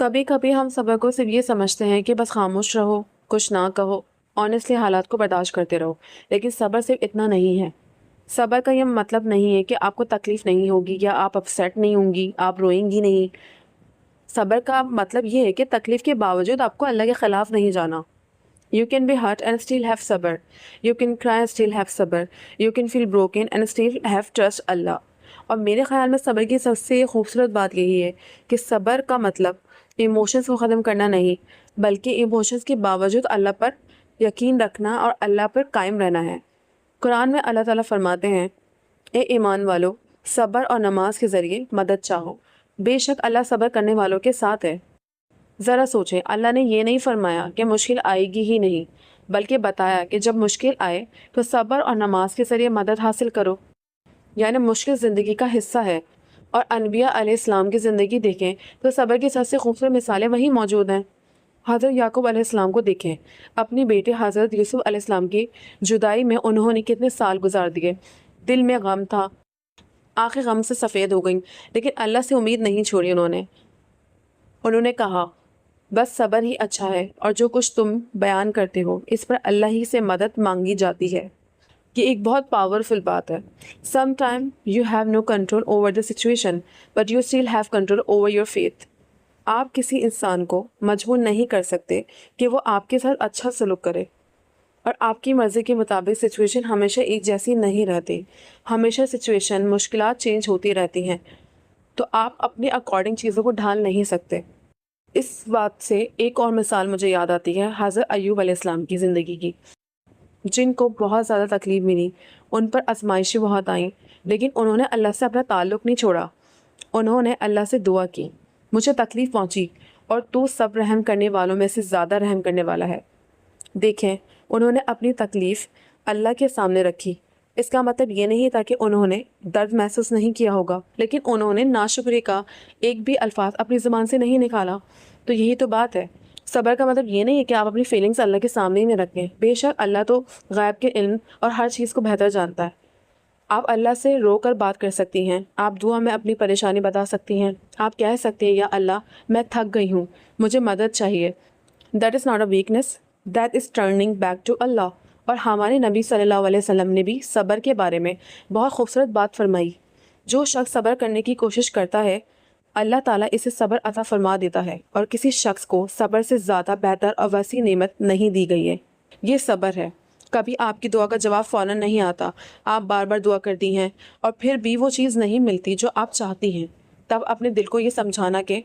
کبھی کبھی ہم صبر کو صرف یہ سمجھتے ہیں کہ بس خاموش رہو، کچھ نہ کہو، آنیسٹلی حالات کو برداشت کرتے رہو، لیکن صبر صرف اتنا نہیں ہے۔ صبر کا یہ مطلب نہیں ہے کہ آپ کو تکلیف نہیں ہوگی یا آپ اپسیٹ نہیں ہوں گی، آپ روئیں گی نہیں۔ صبر کا مطلب یہ ہے کہ تکلیف کے باوجود آپ کو اللہ کے خلاف نہیں جانا۔ You can be hurt and still have صبر. You can cry and still have صبر. You can feel broken and still have trust اللہ۔ اور میرے خیال میں صبر کی سب سے خوبصورت بات یہی ہے کہ صبر کا مطلب ایموشنز کو ختم کرنا نہیں، بلکہ ایموشنز کے باوجود اللہ پر یقین رکھنا اور اللہ پر قائم رہنا ہے۔ قرآن میں اللہ تعالیٰ فرماتے ہیں، اے ایمان والو، صبر اور نماز کے ذریعے مدد چاہو، بے شک اللہ صبر کرنے والوں کے ساتھ ہے۔ ذرا سوچیں، اللہ نے یہ نہیں فرمایا کہ مشکل آئے گی ہی نہیں، بلکہ بتایا کہ جب مشکل آئے تو صبر اور نماز کے ذریعے مدد حاصل کرو۔ یعنی مشکل زندگی کا حصہ ہے، اور انبیاء علیہ السلام کی زندگی دیکھیں تو صبر کی سب سے خوبصورت مثالیں وہیں موجود ہیں۔ حضرت یعقوب علیہ السلام کو دیکھیں، اپنی بیٹے حضرت یوسف علیہ السلام کی جدائی میں انہوں نے کتنے سال گزار دیے، دل میں غم تھا، آنکھیں غم سے سفید ہو گئیں، لیکن اللہ سے امید نہیں چھوڑی۔ انہوں نے کہا، بس صبر ہی اچھا ہے، اور جو کچھ تم بیان کرتے ہو اس پر اللہ ہی سے مدد مانگی جاتی ہے۔ یہ ایک بہت پاورفل بات ہے۔ Some time you have no control over the situation but you still have control over your faith. آپ کسی انسان کو مجبور نہیں کر سکتے کہ وہ آپ کے ساتھ اچھا سلوک کرے، اور آپ کی مرضی کے مطابق سچویشن ہمیشہ ایک جیسی نہیں رہتی، ہمیشہ سچویشن مشکلات چینج ہوتی رہتی ہیں، تو آپ اپنے اکارڈنگ چیزوں کو ڈھال نہیں سکتے۔ اس بات سے ایک اور مثال مجھے یاد آتی ہے حضرت ایوب علیہ السلام کی زندگی کی، جن کو بہت زیادہ تکلیف ملی، ان پر آزمائشیں بہت آئیں، لیکن انہوں نے اللہ سے اپنا تعلق نہیں چھوڑا۔ انہوں نے اللہ سے دعا کی، مجھے تکلیف پہنچی اور تو سب رحم کرنے والوں میں سے زیادہ رحم کرنے والا ہے۔ دیکھیں، انہوں نے اپنی تکلیف اللہ کے سامنے رکھی۔ اس کا مطلب یہ نہیں تھا کہ انہوں نے درد محسوس نہیں کیا ہوگا، لیکن انہوں نے ناشکری کا ایک بھی الفاظ اپنی زبان سے نہیں نکالا۔ تو یہی تو بات ہے، صبر کا مطلب یہ نہیں ہے کہ آپ اپنی فیلنگز اللہ کے سامنے ہی نہیں رکھیں۔ بے شک اللہ تو غیب کے علم اور ہر چیز کو بہتر جانتا ہے۔ آپ اللہ سے رو کر بات کر سکتی ہیں، آپ دعا میں اپنی پریشانی بتا سکتی ہیں، آپ کہہ سکتے ہیں، یا اللہ میں تھک گئی ہوں، مجھے مدد چاہیے۔ That is not a weakness, that is turning back to اللہ۔ اور ہمارے نبی صلی اللہ علیہ وسلم نے بھی صبر کے بارے میں بہت خوبصورت بات فرمائی۔ جو شخص صبر کرنے کی کوشش کرتا ہے، اللہ تعالیٰ اسے صبر عطا فرما دیتا ہے، اور کسی شخص کو صبر سے زیادہ بہتر اور وسیع نعمت نہیں دی گئی ہے۔ یہ صبر ہے۔ کبھی آپ کی دعا کا جواب فوراً نہیں آتا، آپ بار بار دعا کرتی ہیں اور پھر بھی وہ چیز نہیں ملتی جو آپ چاہتی ہیں، تب اپنے دل کو یہ سمجھانا کہ